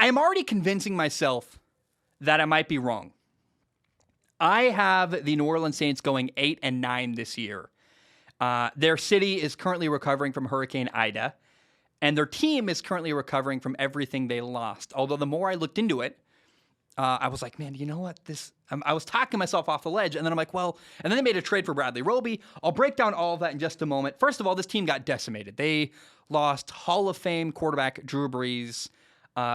am already convincing myself that I might be wrong. I have the New Orleans Saints going 8-9 this year. Their city is currently recovering from Hurricane Ida, and their team is currently recovering from everything they lost. Although the more I looked into it, I was like, man, you know what? I was talking myself off the ledge, and then I'm like, well, and then they made a trade for Bradley Roby. I'll break down all of that in just a moment. First of all, this team got decimated. They lost Hall of Fame quarterback Drew Brees.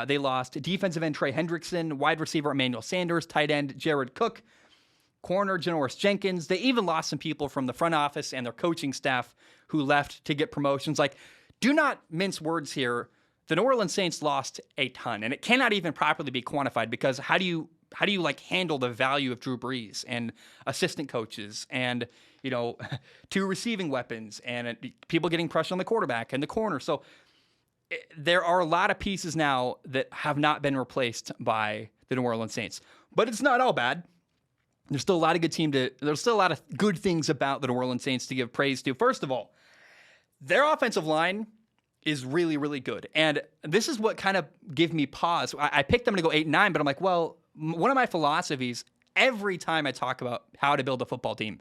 They lost defensive end Trey Hendrickson, wide receiver Emmanuel Sanders, tight end Jared Cook, corner Janoris Jenkins. They even lost some people from the front office and their coaching staff who left to get promotions. Like, do not mince words here. The New Orleans Saints lost a ton, and it cannot even properly be quantified because how do you like handle the value of Drew Brees and assistant coaches and, you know, two receiving weapons and people getting pressure on the quarterback and the corner. So there are a lot of pieces now that have not been replaced by the New Orleans Saints, but it's not all bad. There's still a lot of there's still a lot of good things about the New Orleans Saints to give praise to. First of all, their offensive line is really, really good. And this is what kind of gave me pause. I picked them to go 8-9, but I'm like, well, one of my philosophies, every time I talk about how to build a football team,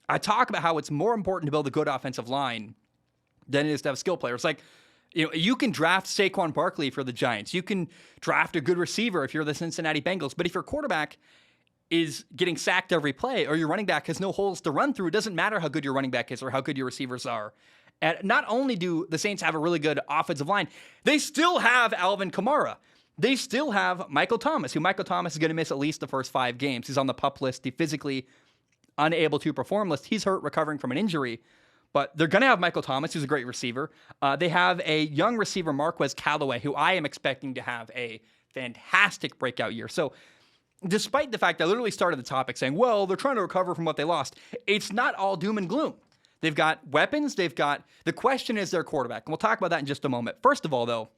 I talk about how it's more important to build a good offensive line than it is to have skill players. Like, you know, you can draft Saquon Barkley for the Giants. You can draft a good receiver if you're the Cincinnati Bengals. But if your quarterback is getting sacked every play or your running back has no holes to run through, it doesn't matter how good your running back is or how good your receivers are. And not only do the Saints have a really good offensive line, they still have Alvin Kamara. They still have Michael Thomas, who Michael Thomas is going to miss at least the first 5 games. He's on the PUP list, the physically unable to perform list. He's hurt, recovering from an injury. But they're going to have Michael Thomas, who's a great receiver. They have a young receiver, Marquez Callaway, who I am expecting to have a fantastic breakout year. So despite the fact I literally started the topic saying, well, they're trying to recover from what they lost, it's not all doom and gloom. They've got weapons. The question is their quarterback. And we'll talk about that in just a moment. First of all, though,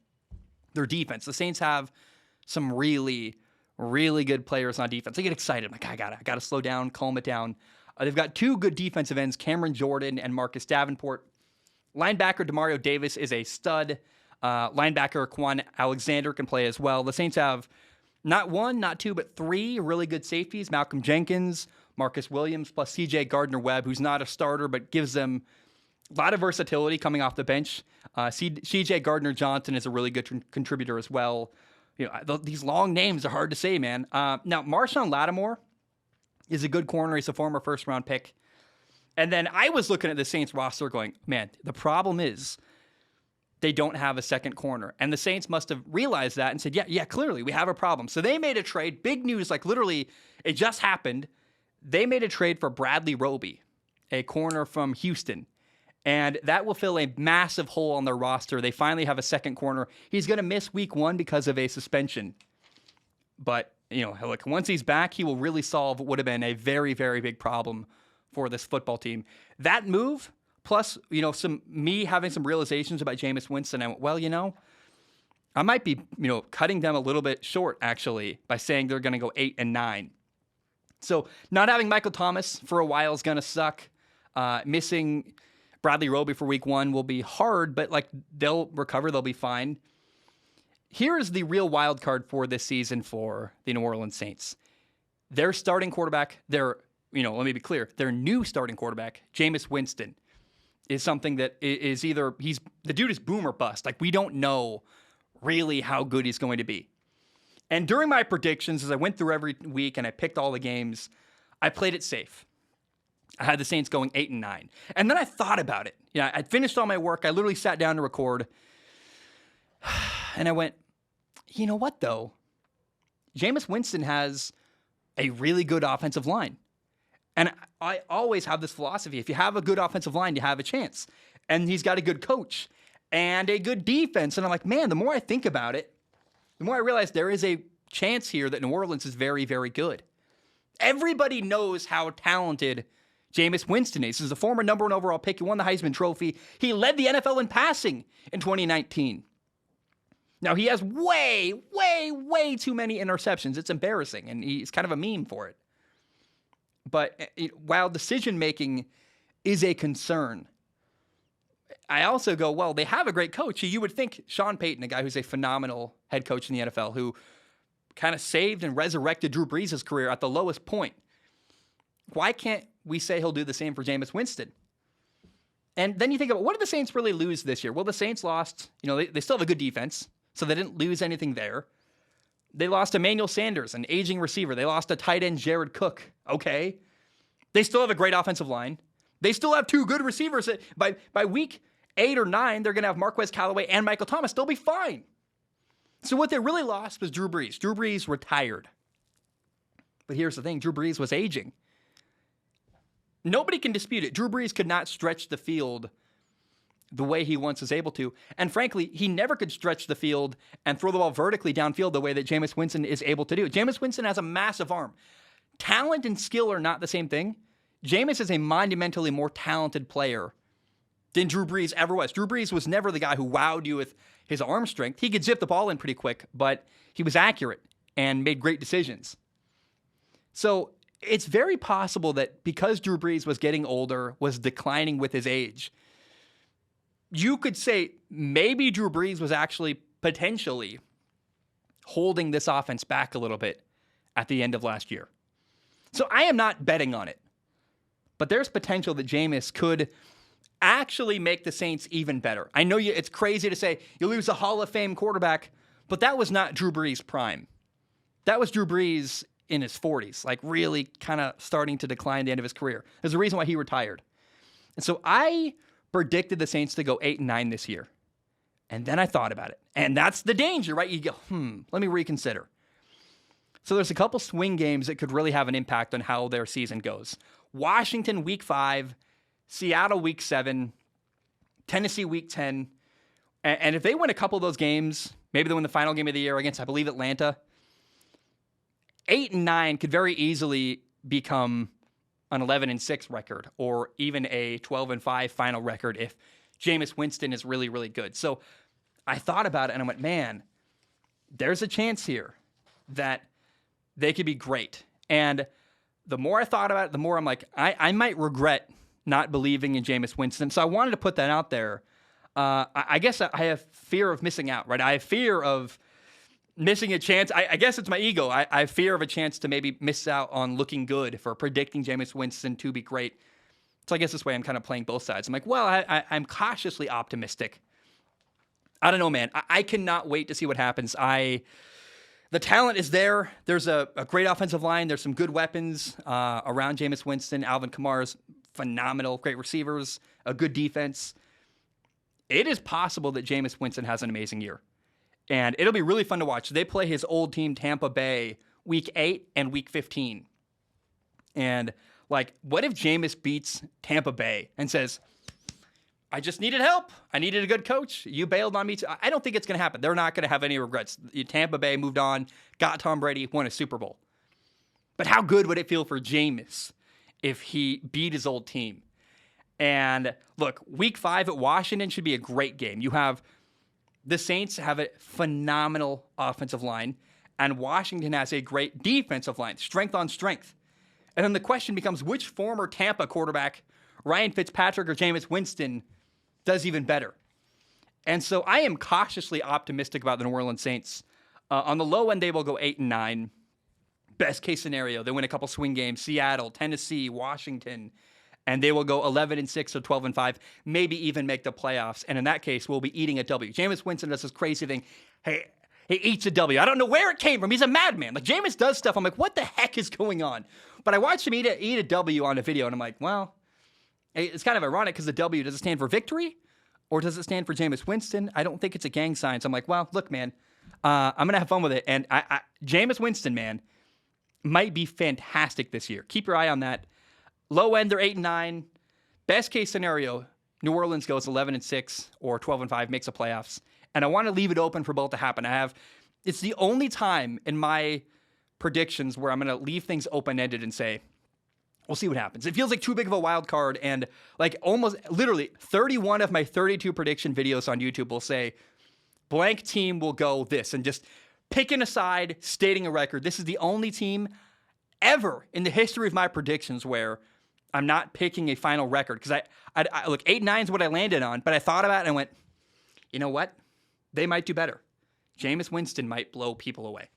their defense. The Saints have some really, really good players on defense. I get excited. I'm like, I gotta slow down, calm it down. They've got 2 good defensive ends, Cameron Jordan and Marcus Davenport. Linebacker Demario Davis is a stud. Linebacker Quan Alexander can play as well. The Saints have not 1, not 2, but 3 really good safeties. Malcolm Jenkins, Marcus Williams, plus C.J. Gardner-Webb, who's not a starter, but gives them a lot of versatility coming off the bench. C.J. Gardner-Johnson is a really good contributor as well. You know, these long names are hard to say, man. Now, Marcia Lattimore is a good corner. He's a former first-round pick. And then I was looking at the Saints roster going, man, the problem is they don't have a second corner. And the Saints must have realized that and said, yeah, clearly we have a problem. So they made a trade. Big news, like literally it just happened. They made a trade for Bradley Roby, a corner from Houston. And that will fill a massive hole on their roster. They finally have a second corner. He's going to miss week 1 because of a suspension. But, you know, look, once he's back, he will really solve what would have been a very, very big problem for this football team. That move, plus, you know, me having some realizations about Jameis Winston, I went, well, you know, I might be, you know, cutting them a little bit short, actually, by saying they're going to go 8-9. So not having Michael Thomas for a while is going to suck. Missing Bradley Roby for week 1 will be hard, but like they'll recover. They'll be fine. Here's the real wild card for this season for the New Orleans Saints. Their starting quarterback, let me be clear, their new starting quarterback, Jameis Winston, is something that is either the dude is boom or bust. Like we don't know really how good he's going to be. And during my predictions, as I went through every week and I picked all the games, I played it safe. I had the Saints going 8-9. And then I thought about it. You know, I'd finished all my work. I literally sat down to record. And I went, you know what, though? Jameis Winston has a really good offensive line. And I always have this philosophy. If you have a good offensive line, you have a chance. And he's got a good coach and a good defense. And I'm like, man, the more I think about it, the more I realize there is a chance here that New Orleans is very, very good. Everybody knows how talented Jameis Winston is. He's a former number 1 overall pick. He won the Heisman Trophy. He led the NFL in passing in 2019. Now, he has way, way, way too many interceptions. It's embarrassing, and he's kind of a meme for it. But while decision-making is a concern, I also go, well, they have a great coach. You would think Sean Payton, a guy who's a phenomenal head coach in the NFL, who kind of saved and resurrected Drew Brees' career at the lowest point. Why can't we say he'll do the same for Jameis Winston? And then you think about, what did the Saints really lose this year? Well, the Saints lost, they still have a good defense, so they didn't lose anything there. They lost Emmanuel Sanders, an aging receiver. They lost a tight end, Jared Cook. Okay. They still have a great offensive line. They still have two good receivers. By week 8 or 9, they're going to have Marquez Callaway and Michael Thomas. They'll be fine. So what they really lost was Drew Brees. Drew Brees retired. But here's the thing. Drew Brees was aging. Nobody can dispute it. Drew Brees could not stretch the field the way he once was able to. And frankly, he never could stretch the field and throw the ball vertically downfield the way that Jameis Winston is able to do. Jameis Winston has a massive arm. Talent and skill are not the same thing. Jameis is a monumentally more talented player than Drew Brees ever was. Drew Brees was never the guy who wowed you with his arm strength. He could zip the ball in pretty quick, but he was accurate and made great decisions. So it's very possible that because Drew Brees was getting older, was declining with his age, you could say maybe Drew Brees was actually potentially holding this offense back a little bit at the end of last year. So I am not betting on it, but there's potential that Jameis could actually make the Saints even better. I know it's crazy to say you lose a Hall of Fame quarterback, but that was not Drew Brees' prime. That was Drew Brees in his 40s, like really kind of starting to decline at the end of his career. There's a reason why he retired. And so I predicted the Saints to go 8-9 this year. And then I thought about it. And that's the danger, right? You go, let me reconsider. So there's a couple swing games that could really have an impact on how their season goes. Washington week 5, Seattle week 7, Tennessee week 10. And if they win a couple of those games, maybe they win the final game of the year against, I believe, Atlanta, 8-9 could very easily become an 11-6 record or even a 12-5 final record if Jameis Winston is really, really good. So I thought about it and I went, man, there's a chance here that they could be great. And the more I thought about it, the more I'm like, I might regret not believing in Jameis Winston. So I wanted to put that out there. I guess I have fear of missing out, right? I have fear of missing a chance. I guess it's my ego. I have fear of a chance to maybe miss out on looking good for predicting Jameis Winston to be great. So I guess this way I'm kind of playing both sides. I'm like, well, I'm cautiously optimistic. I don't know, man. I cannot wait to see what happens. The talent is there. There's a great offensive line. There's some good weapons around Jameis Winston. Alvin Kamara's phenomenal. Great receivers. A good defense. It is possible that Jameis Winston has an amazing year. And it'll be really fun to watch. They play his old team, Tampa Bay, week 8 and week 15. And, what if Jameis beats Tampa Bay and says, I just needed help. I needed a good coach. You bailed on me too. I don't think it's going to happen. They're not going to have any regrets. Tampa Bay moved on, got Tom Brady, won a Super Bowl. But how good would it feel for Jameis if he beat his old team? And look, week 5 at Washington should be a great game. You have the Saints have a phenomenal offensive line, and Washington has a great defensive line, strength on strength. And then the question becomes, which former Tampa quarterback, Ryan Fitzpatrick or Jameis Winston, does even better? And so I am cautiously optimistic about the New Orleans Saints. On the low end, they will go 8-9. Best case scenario, they win a couple swing games, Seattle, Tennessee, Washington, and they will go 11-6 or 12-5, maybe even make the playoffs. And in that case, we'll be eating a W. Jameis Winston does this crazy thing. Hey, he eats a W. I don't know where it came from. He's a madman. Jameis does stuff. I'm like, what the heck is going on? But I watched him eat a W on a video, and I'm like, well, it's kind of ironic because the W, does it stand for victory or does it stand for Jameis Winston? I don't think it's a gang sign. So I'm like, well, look, man, I'm going to have fun with it. And Jameis Winston, man, might be fantastic this year. Keep your eye on that. Low end, they're 8-9. Best case scenario, New Orleans goes 11-6 or 12-5, makes the playoffs. And I want to leave it open for both to happen. It's the only time in my predictions where I'm going to leave things open-ended and say, we'll see what happens. It feels like too big of a wild card, and almost literally 31 of my 32 prediction videos on YouTube will say, blank team will go this, and just picking a side, stating a record. This is the only team ever in the history of my predictions where I'm not picking a final record. Because I look, 8-9 is what I landed on, but I thought about it and went, you know what? They might do better. Jameis Winston might blow people away.